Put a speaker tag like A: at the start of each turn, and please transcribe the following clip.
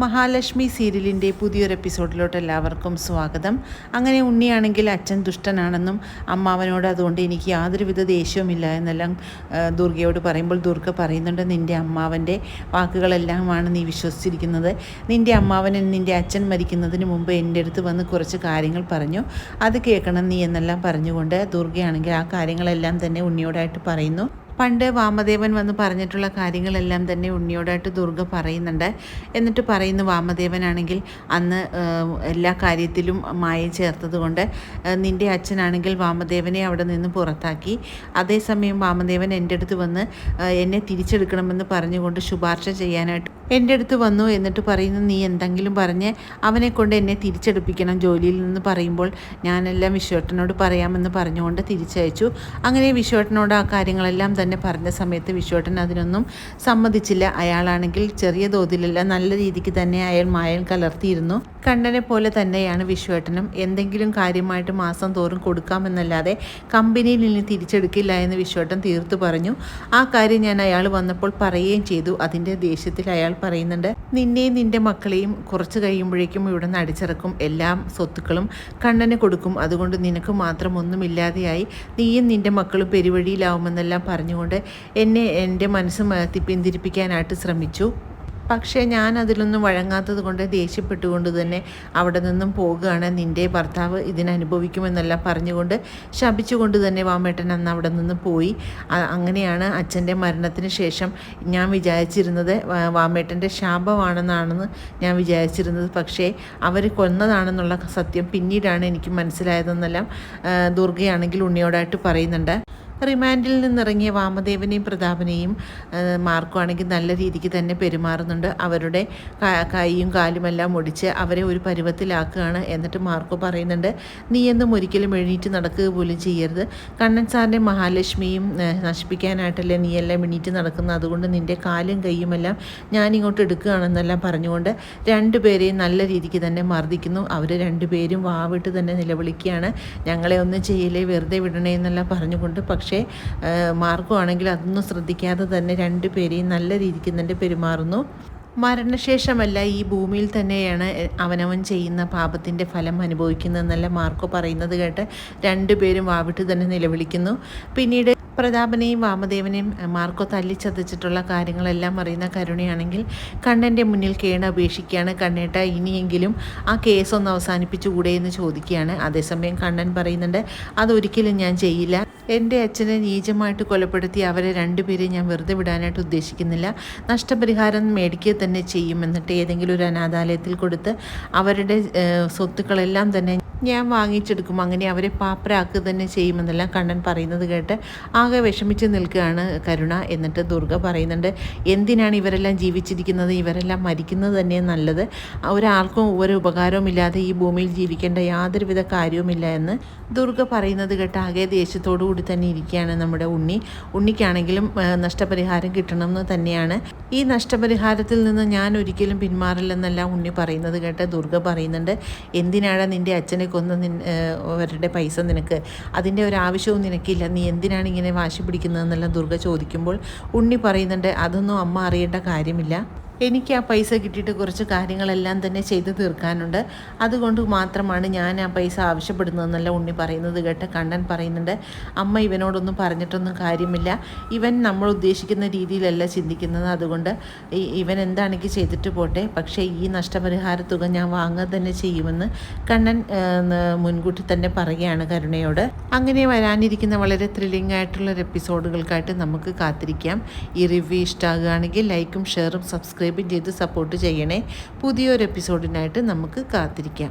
A: മഹാലക്ഷ്മി സീരിയലിൻ്റെ പുതിയൊരു എപ്പിസോഡിലോട്ട് എല്ലാവർക്കും സ്വാഗതം. അങ്ങനെ ഉണ്ണിയാണെങ്കിൽ അച്ഛൻ ദുഷ്ടനാണെന്നും അമ്മാവനോട് അതുകൊണ്ട് എനിക്ക് യാതൊരുവിധ ദേഷ്യവുമില്ല എന്നെല്ലാം ദുർഗയോട് പറയുമ്പോൾ ദുർഗ പറയുന്നുണ്ട്, നിൻ്റെ അമ്മാവൻ്റെ വാക്കുകളെല്ലാമാണ് നീ വിശ്വസിച്ചിരിക്കുന്നത്. നിൻ്റെ അമ്മാവൻ നിൻ്റെ അച്ഛൻ മരിക്കുന്നതിന് മുമ്പ് എൻ്റെ അടുത്ത് വന്ന് കുറച്ച് കാര്യങ്ങൾ പറഞ്ഞു, അത് കേൾക്കണം നീ എന്നെല്ലാം പറഞ്ഞുകൊണ്ട് ദുർഗയാണെങ്കിൽ ആ കാര്യങ്ങളെല്ലാം തന്നെ ഉണ്ണിയോടായിട്ട് പറയുന്നു. പണ്ട് വാമദേവൻ വന്ന് പറഞ്ഞിട്ടുള്ള കാര്യങ്ങളെല്ലാം തന്നെ ഉണ്ണിയോടായിട്ട് ദുർഗ പറയുന്നുണ്ട്. എന്നിട്ട് പറയുന്നു, വാമദേവനാണെങ്കിൽ അന്ന് എല്ലാ കാര്യത്തിലും മായ ചേർത്തത് കൊണ്ട് നിൻ്റെ അച്ഛനാണെങ്കിൽ വാമദേവനെ അവിടെ നിന്ന് പുറത്താക്കി. അതേസമയം വാമദേവൻ എൻ്റെ അടുത്ത് വന്ന് എന്നെ തിരിച്ചെടുക്കണമെന്ന് പറഞ്ഞുകൊണ്ട് ശുപാർശ ചെയ്യാനായിട്ട് എൻ്റെ അടുത്ത് വന്നു. എന്നിട്ട് പറയുന്നു, നീ എന്തെങ്കിലും പറഞ്ഞ് അവനെ കൊണ്ട് എന്നെ തിരിച്ചെടുപ്പിക്കണം ജോലിയിൽ നിന്ന് പറയുമ്പോൾ ഞാനെല്ലാം വിശ്വേട്ടനോട് പറയാമെന്ന് പറഞ്ഞുകൊണ്ട് തിരിച്ചയച്ചു. അങ്ങനെ വിശ്വേട്ടനോട് ആ കാര്യങ്ങളെല്ലാം തന്നെ പറഞ്ഞ സമയത്ത് വിശ്വേട്ടൻ അതിനൊന്നും സമ്മതിച്ചില്ല. അയാളാണെങ്കിൽ ചെറിയ തോതിലല്ല നല്ല രീതിക്ക് തന്നെ അയാൾ മായം കലർത്തിയിരുന്നു. കണ്ണനെ പോലെ തന്നെയാണ് വിശ്വേട്ടനും. എന്തെങ്കിലും കാര്യമായിട്ട് മാസം തോറും കൊടുക്കാമെന്നല്ലാതെ കമ്പനിയിൽ നിന്ന് തിരിച്ചെടുക്കില്ല എന്ന് വിശ്വേട്ടൻ തീർത്തു പറഞ്ഞു. ആ കാര്യം ഞാൻ അയാൾ വന്നപ്പോൾ പറയുകയും ചെയ്തു. അതിൻ്റെ ദേഷ്യത്തിൽ അയാൾ പറയുന്നുണ്ട്, നിന്നെയും നിൻ്റെ മക്കളെയും കുറച്ച് കഴിയുമ്പോഴേക്കും ഇവിടെ നിന്ന് അടിച്ചിറക്കും, എല്ലാ സ്വത്തുക്കളും കണ്ണന് കൊടുക്കും, അതുകൊണ്ട് നിനക്ക് മാത്രം ഒന്നുമില്ലാതെയായി നീയും നിൻ്റെ മക്കളും പെരുവഴിയിലാവുമെന്നെല്ലാം പറഞ്ഞുകൊണ്ട് എന്നെ എൻ്റെ മനസ്സ് പിന്തിരിപ്പിക്കാനായിട്ട് ശ്രമിച്ചു. പക്ഷേ ഞാൻ അതിലൊന്നും വഴങ്ങാത്തത് കൊണ്ട് ദേഷ്യപ്പെട്ടുകൊണ്ട് തന്നെ അവിടെ നിന്നും പോകുകയാണ്. നിൻ്റെ ഭർത്താവ് ഇതിനനുഭവിക്കുമെന്നെല്ലാം പറഞ്ഞുകൊണ്ട് ശപിച്ചുകൊണ്ട് തന്നെ വാമേട്ടൻ അന്ന് അവിടെ നിന്ന് പോയി. അങ്ങനെയാണ് അച്ഛൻ്റെ മരണത്തിന് ശേഷം ഞാൻ വിചാരിച്ചിരുന്നത് വാമേട്ടൻ്റെ ശാപമാണെന്നാണെന്ന് ഞാൻ വിചാരിച്ചിരുന്നത്. പക്ഷേ അവർ കൊന്നതാണെന്നുള്ള സത്യം പിന്നീടാണ് എനിക്ക് മനസ്സിലായതെന്നെല്ലാം ദുർഗയാണെങ്കിൽ ഉണ്ണിയോടായിട്ട് പറയുന്നുണ്ട്. റിമാൻഡിൽ നിന്നിറങ്ങിയ വാമദേവനെയും പ്രതാപനെയും മാർക്കുവാണെങ്കിൽ നല്ല രീതിക്ക് തന്നെ പെരുമാറുന്നുണ്ട്. അവരുടെ കൈയും കാലുമെല്ലാം ഒടിച്ച് അവരെ ഒരു പരുവത്തിലാക്കുകയാണ്. എന്നിട്ട് മാർക്കോ പറയുന്നുണ്ട്, നീ എന്നും ഒരിക്കലും എഴുന്നേറ്റ് നടക്കുക പോലും ചെയ്യരുത്. കണ്ണൻ സാറിൻ്റെ മഹാലക്ഷ്മിയും നശിപ്പിക്കാനായിട്ടല്ലേ നീ എല്ലാം എണീറ്റ് നടക്കുന്നത്, അതുകൊണ്ട് നിൻ്റെ കാലും കൈയുമെല്ലാം ഞാനിങ്ങോട്ട് എടുക്കുകയാണെന്നെല്ലാം പറഞ്ഞുകൊണ്ട് രണ്ടുപേരെയും നല്ല രീതിക്ക് തന്നെ മർദ്ദിക്കുന്നു. അവർ രണ്ടുപേരും വാവിട്ട് തന്നെ നിലവിളിക്കുകയാണ്, ഞങ്ങളെ ഒന്നും ചെയ്യില്ലേ, വെറുതെ വിടണേ എന്നെല്ലാം പറഞ്ഞുകൊണ്ട്. പക്ഷേ മാർക്കോ ആണെങ്കിൽ അതൊന്നും ശ്രദ്ധിക്കാതെ തന്നെ രണ്ടുപേരെയും നല്ല രീതിക്ക് തന്നെ പെരുമാറുന്നു. മരണശേഷമല്ല, ഈ ഭൂമിയിൽ തന്നെയാണ് അവനവൻ ചെയ്യുന്ന പാപത്തിൻ്റെ ഫലം അനുഭവിക്കുന്നതെന്നല്ല മാർക്കോ പറയുന്നത് കേട്ട് രണ്ടുപേരും വാവിട്ട് തന്നെ നിലവിളിക്കുന്നു. പിന്നീട് പ്രതാപനെയും വാമദേവനെയും മാർക്കോ തല്ലിച്ചതച്ചിട്ടുള്ള കാര്യങ്ങളെല്ലാം അറിയുന്ന കരുണയാണെങ്കിൽ കണ്ണൻ്റെ മുന്നിൽ അപേക്ഷിക്കുകയാണ്. കണ്ണേട്ട, ഇനിയെങ്കിലും ആ കേസൊന്ന് അവസാനിപ്പിച്ചുകൂടെ എന്ന് ചോദിക്കുകയാണ്. അതേസമയം കണ്ണൻ പറയുന്നുണ്ട്, അതൊരിക്കലും ഞാൻ ചെയ്യില്ല. എൻ്റെ അച്ഛനെ നീചമായിട്ട് കൊലപ്പെടുത്തി അവരെ രണ്ടുപേരെയും ഞാൻ വെറുതെ വിടാനായിട്ട് ഉദ്ദേശിക്കുന്നില്ല. നഷ്ടപരിഹാരം മേടിക്കുക തന്നെ ചെയ്യും. എന്നിട്ട് ഏതെങ്കിലും ഒരു അനാഥാലയത്തിൽ കൊടുത്ത് അവരുടെ സ്വത്തുക്കളെല്ലാം തന്നെ ഞാൻ വാങ്ങിച്ചെടുക്കും. അങ്ങനെ അവരെ പാപ്പരാക്കുക തന്നെ ചെയ്യുമെന്നെല്ലാം കണ്ണൻ പറയുന്നത് കേട്ട് ആകെ വിഷമിച്ച് നിൽക്കുകയാണ് കരുണ. എന്നിട്ട് ദുർഗ പറയുന്നുണ്ട്, എന്തിനാണ് ഇവരെല്ലാം ജീവിച്ചിരിക്കുന്നത്, ഇവരെല്ലാം മരിക്കുന്നത് തന്നെ നല്ലത്. ഒരാൾക്കും ഒരു ഉപകാരവുമില്ലാതെ ഈ ഭൂമിയിൽ ജീവിക്കേണ്ട യാതൊരുവിധ കാര്യവുമില്ല എന്ന് ദുർഗ പറയുന്നത് കേട്ട് ആകെ ദേഷ്യത്തോടു കൂടി തന്നെ ഇരിക്കുകയാണ് നമ്മുടെ ഉണ്ണിക്കാണെങ്കിലും നഷ്ടപരിഹാരം കിട്ടണമെന്ന് തന്നെയാണ്. ഈ നഷ്ടപരിഹാരത്തിൽ നിന്ന് ഞാൻ ഒരിക്കലും പിന്മാറില്ലെന്നെല്ലാം ഉണ്ണി പറയുന്നത് കേട്ട് ദുർഗ പറയുന്നുണ്ട്, എന്തിനാണ് നിൻ്റെ അച്ഛനെ കൊന്ന് അവരുടെ പൈസ നിനക്ക്, അതിൻ്റെ ഒരു ആവശ്യവും നിനക്കില്ല, നീ എന്തിനാണ് ഇങ്ങനെ വാശി പിടിക്കുന്നതെന്നെല്ലാം ദുർഗ ചോദിക്കുമ്പോൾ ഉണ്ണി പറയുന്നുണ്ട്, അതൊന്നും അമ്മ അറിയേണ്ട കാര്യമില്ല, എനിക്ക് ആ പൈസ കിട്ടിയിട്ട് കുറച്ച് കാര്യങ്ങളെല്ലാം തന്നെ ചെയ്ത് തീർക്കാനുണ്ട്, അതുകൊണ്ട് മാത്രമാണ് ഞാൻ ആ പൈസ ആവശ്യപ്പെടുന്നതെന്നല്ല ഉണ്ണി പറയുന്നത് കേട്ട് കണ്ണൻ പറയുന്നുണ്ട്, അമ്മ ഇവനോടൊന്നും പറഞ്ഞിട്ടൊന്നും കാര്യമില്ല, ഇവൻ നമ്മൾ ഉദ്ദേശിക്കുന്ന രീതിയിലല്ല ചിന്തിക്കുന്നത്, അതുകൊണ്ട് ഇവൻ എന്താണെങ്കിൽ ചെയ്തിട്ട് പോട്ടെ, പക്ഷേ ഈ നഷ്ടപരിഹാര തുക ഞാൻ വാങ്ങുക തന്നെ ചെയ്യുമെന്ന് കണ്ണൻ മുൻകൂട്ടി തന്നെ പറയുകയാണ് കരുണയോട്. അങ്ങനെ വരാനിരിക്കുന്ന വളരെ ത്രില്ലിംഗ് ആയിട്ടുള്ള എപ്പിസോഡുകൾക്കായിട്ട് നമുക്ക് കാത്തിരിക്കാം. ഈ റിവ്യൂ ഇഷ്ടമാകുകയാണെങ്കിൽ ലൈക്കും ഷെയറും സബ്സ്ക്രൈബും ചെയ്ത് സപ്പോർട്ട് ചെയ്യണേ. പുതിയൊരു എപ്പിസോഡിനായിട്ട് നമുക്ക് കാത്തിരിക്കാം.